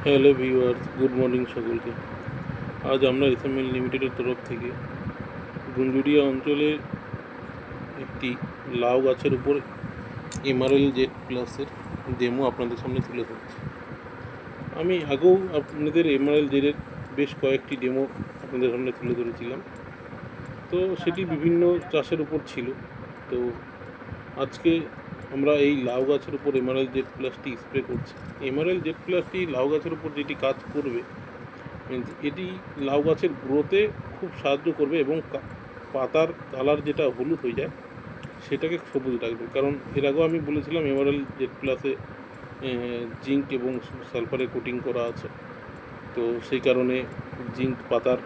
Hello viewers, good morning সকলকে। আজ আমরা এসএমএল লিমিটেডের তরফ থেকে গুঞ্জুরিয়া অঞ্চলে একটি লাউ গাছের উপর এমআরএল জেড প্লাসের ডেমো আপনাদের সামনে তুলে ধরছি। আমি আগেও আপনাদের এমআরএল জেডের বেশ কয়েকটি ডেমো আপনাদের সামনে তুলে ধরেছিলাম, তো সেটি বিভিন্ন চাষের উপর ছিল। তো আজকে আমরা এই লাউ গাছের উপর এমআরএল জেড প্লাসটি স্প্রে করছি। এমআরএল জেড প্লাসটি লাউ গাছের উপর যেটি কাজ করবে, এটি লাউ গাছের গ্রোথে খুব সাহায্য করবে এবং পাতার কালার যেটা হলুদ হয়ে যায় সেটাকে সবুজ রাখবে। কারণ এর আগেও আমি বলেছিলাম এমআরএল জেড প্লাসে জিঙ্ক এবং সালফারের কোটিং করা আছে, তো সেই কারণে জিঙ্ক পাতার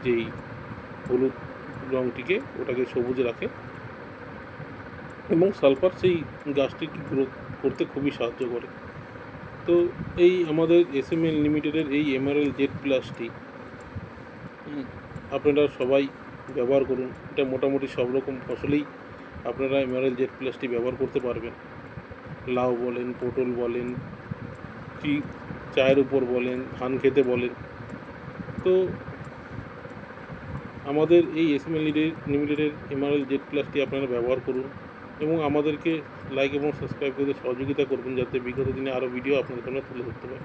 যেই হলুদ রঙটিকে ওটাকে সবুজ রাখে এবং সালফার সেই গাছটিকে গ্রোথ করতে খুবই সাহায্য করে। তো এই আমাদের এসএমএল লিমিটেডের এই এমআরএল জেড প্লাসটি আপনারা সবাই ব্যবহার করুন। এটা মোটামুটি সব রকম ফসলেই আপনারা এমআরএল জেড প্লাসটি ব্যবহার করতে পারবেন। লাউ বলেন, পটল বলেন, কি চায়ের উপর বলেন, ধান খেতে বলেন। তো আমাদের এই এসএমএল লিমিটেডের এমআরএল জেড প্লাসটি আপনারা ব্যবহার করুন এবং আমাদেরকে লাইক এবং সাবস্ক্রাইব করে সহযোগিতা করবেন, যাতে বিগত দিনে আরও ভিডিও আপনাদের সামনে তুলে ধরতে পারে।